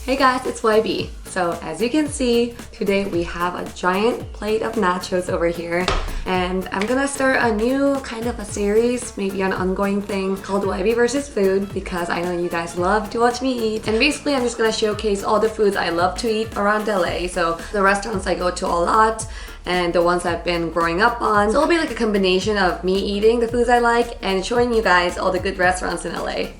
Hey guys, it's YB. So as you can see, today we have a giant plate of nachos over here, and I'm gonna start a new kind of a series, maybe an ongoing thing called YB versus food, because I know you guys love to watch me eat. And basically I'm just gonna showcase all the foods I love to eat around LA. So the restaurants I go to a lot and the ones I've been growing up on. So it'll be like a combination of me eating the foods I like and showing you guys all the good restaurants in LA.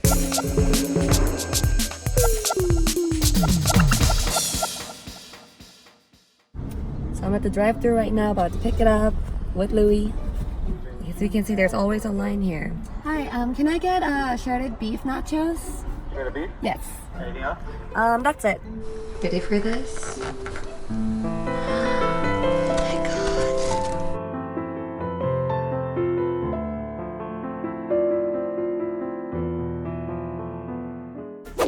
So I'm at the drive-thru right now, about to pick it up with Louie. As you can see, there's always a line here. Hi, can I get shredded beef nachos? Shredded beef? Yes. Anything else? That's it. Ready for this?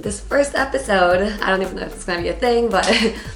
This first episode, I don't even know if it's gonna be a thing, but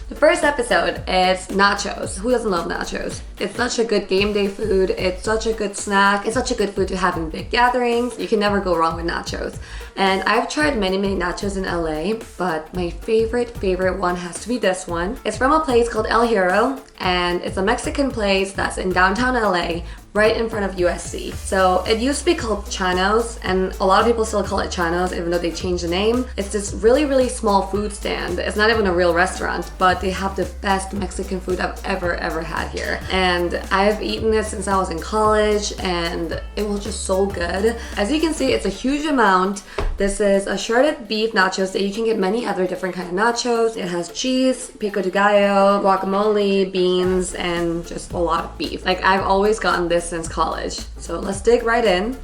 the first episode is nachos. Who doesn't love nachos? It's such a good game day food. It's such a good snack. It's such a good food to have in big gatherings. You can never go wrong with nachos. And I've tried many nachos in LA, but my favorite one has to be this one. It's from a place called El Huero, and it's a Mexican place that's in downtown LA, right in front of USC. So it used to be called Chano's, and a lot of people still call it Chano's even though they changed the name. It's this really small food stand. It's not even a real restaurant, but they have the best Mexican food I've ever had here. And I've eaten it since I was in college, and it was just so good. As you can see, it's a huge amount. This is a shredded beef nachos that you can get many other different kind of nachos. It has cheese, pico de gallo, guacamole, beans, and just a lot of beef. Like, I've always gotten this since college. So let's dig right in.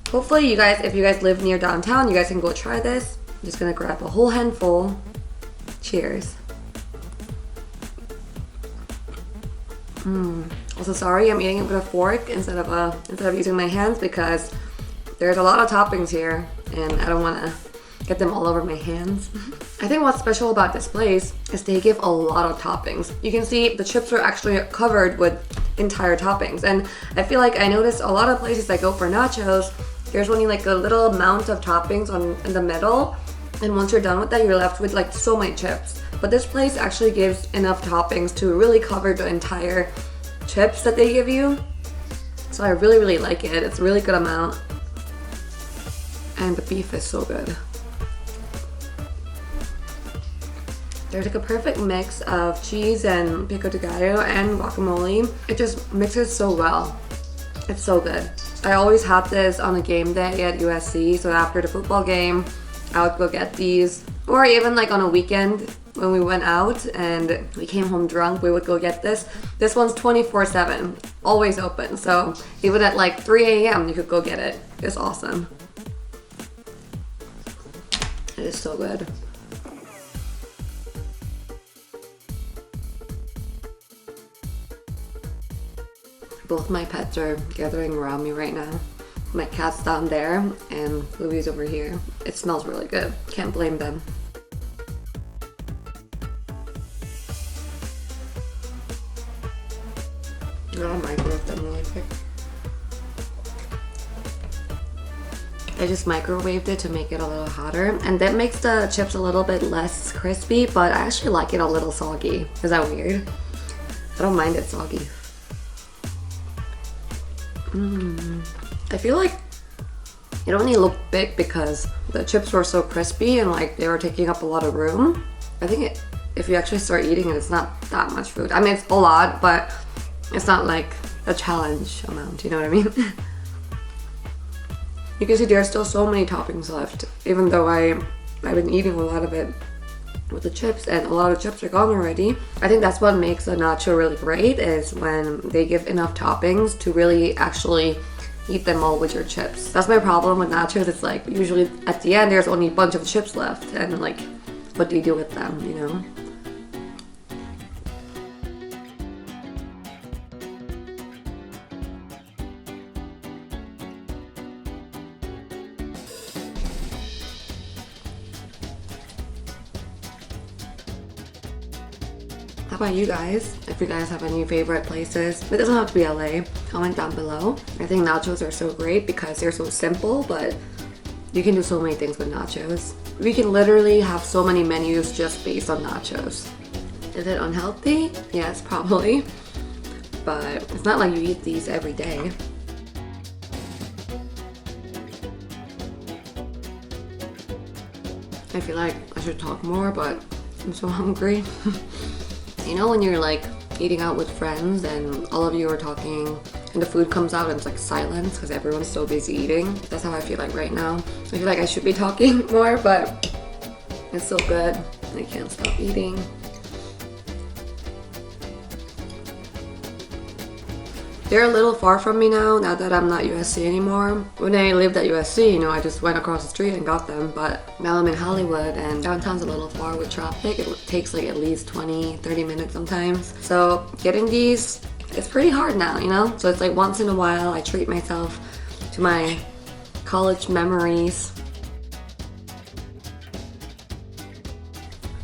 Hopefully you guys, if you guys live near downtown, you guys can go try this. I'm just gonna grab a whole handful. Cheers. Also sorry, I'm eating it with a fork instead of using my hands because there's a lot of toppings here and I don't wanna get them all over my hands. I think what's special about this place is they give a lot of toppings. You can see the chips are actually covered with entire toppings, and I feel like I noticed a lot of places I go for nachos, there's only like a little amount of toppings in the middle, and once you're done with that, you're left with like so many chips. But this place actually gives enough toppings to really cover the entire chips that they give you. So I really like it. It's a really good amount. And the beef is so good. There's like a perfect mix of cheese and pico de gallo and guacamole. It just mixes so well. It's so good. I always have this on a game day at USC, so after the football game, I would go get these. Or even like on a weekend when we went out and we came home drunk, we would go get this. This one's 24/7, always open. So even at like 3 a.m. you could go get it. It's awesome. It is so good. Both my pets are gathering around me right now. My cat's down there and Louie's over here. It smells really good. Can't blame them. I'm gonna microwave them really quick. I just microwaved it to make it a little hotter, and that makes the chips a little bit less crispy, but I actually like it a little soggy. Is that weird? I don't mind it soggy. I feel like it only looked big because the chips were so crispy and like they were taking up a lot of room. I think if you actually start eating it, it's not that much food. I mean, it's a lot, but it's not like a challenge amount, you know what I mean? You can see there's still so many toppings left, even though I've been eating a lot of it with the chips, and a lot of chips are gone already. I think that's what makes a nacho really great, is when they give enough toppings to really actually eat them all with your chips. That's my problem with nachos. It's like usually at the end there's only a bunch of chips left, and like what do you do with them, you know? How about you guys? If you guys have any favorite places, it doesn't have to be LA, comment down below. I think nachos are so great because they're so simple, but you can do so many things with nachos. We can literally have so many menus just based on nachos. Is it unhealthy? Yes, probably. But it's not like you eat these every day. I feel like I should talk more, but I'm so hungry. You know when you're like eating out with friends and all of you are talking and the food comes out and it's like silence because everyone's so busy eating? That's how I feel like right now. I feel like I should be talking more, but it's so good. I can't stop eating. They're a little far from me now that I'm not USC anymore. When I lived at USC, you know, I just went across the street and got them, but now I'm in Hollywood and downtown's a little far with traffic. It takes like at least 20-30 minutes sometimes. So getting these, it's pretty hard now, you know? So it's like once in a while I treat myself to my college memories.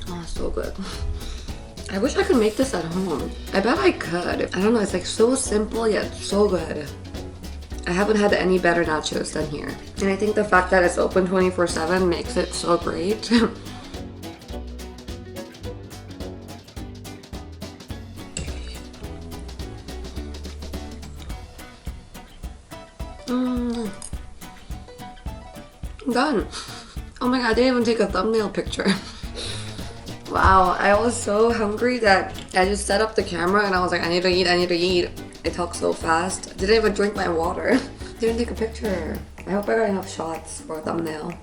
Oh, so good. I wish I could make this at home. I bet I could. I don't know, it's like so simple yet so good. I haven't had any better nachos than here. And I think the fact that it's open 24/7 makes it so great. I'm done. Oh my god, I didn't even take a thumbnail picture. Wow, I was so hungry that I just set up the camera and I was like, I need to eat, I need to eat. I talk so fast. Didn't even drink my water. Didn't take a picture. I hope I got enough shots for a thumbnail.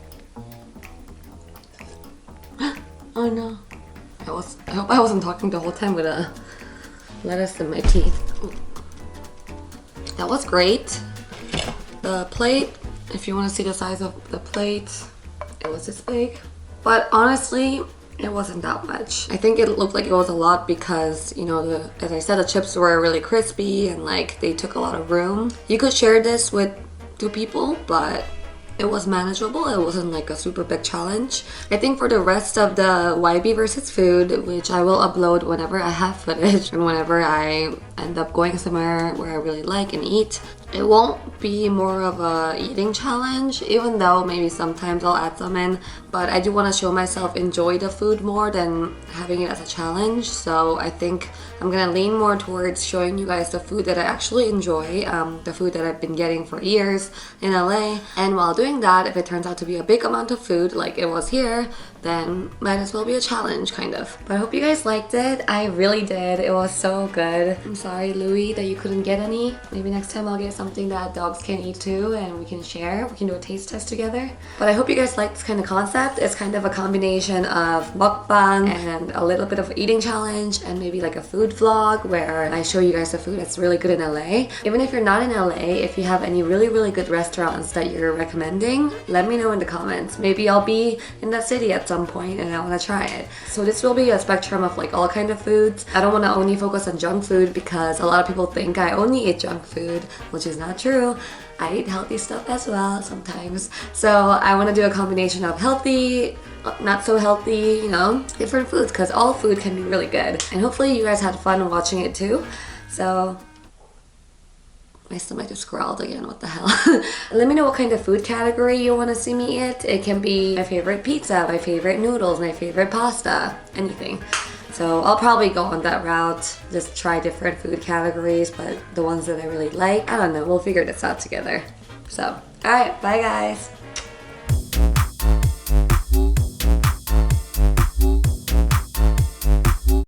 Oh no. I hope I wasn't talking the whole time with a lettuce in my teeth. That was great. The plate, if you want to see the size of the plate, it was this big. But honestly, it wasn't that much. I think it looked like it was a lot because, you know, as I said, the chips were really crispy and like they took a lot of room. You could share this with 2 people, but it was manageable. It wasn't like a super big challenge. I think for the rest of the YB versus food, which I will upload whenever I have footage and whenever I end up going somewhere where I really like and eat, it won't be more of a eating challenge, even though maybe sometimes I'll add some in, but I do want to show myself enjoy the food more than having it as a challenge. So I think I'm gonna lean more towards showing you guys the food that I actually enjoy, the food that I've been getting for years in LA. And while doing that, if it turns out to be a big amount of food like it was here, then might as well be a challenge, kind of. But I hope you guys liked it. I really did. It was so good. I'm sorry, Louie, that you couldn't get any. Maybe next time I'll get something that dogs can eat too and we can share. We can do a taste test together. But I hope you guys like this kind of concept. It's kind of a combination of mukbang and a little bit of eating challenge and maybe like a food vlog where I show you guys the food that's really good in LA. Even if you're not in LA, if you have any really good restaurants that you're recommending, let me know in the comments. Maybe I'll be in that city at some point and I want to try it. So this will be a spectrum of like all kind of foods. I don't want to only focus on junk food because a lot of people think I only eat junk food, which is not true. I eat healthy stuff as well sometimes. So I want to do a combination of healthy, not so healthy, you know, different foods, because all food can be really good. And hopefully you guys had fun watching it too. So my stomach just growled again, what the hell. Let me know what kind of food category you want to see me eat. It can be my favorite pizza, my favorite noodles, my favorite pasta, anything. So I'll probably go on that route, just try different food categories, but the ones that I really like, I don't know, we'll figure this out together. So, alright, bye guys.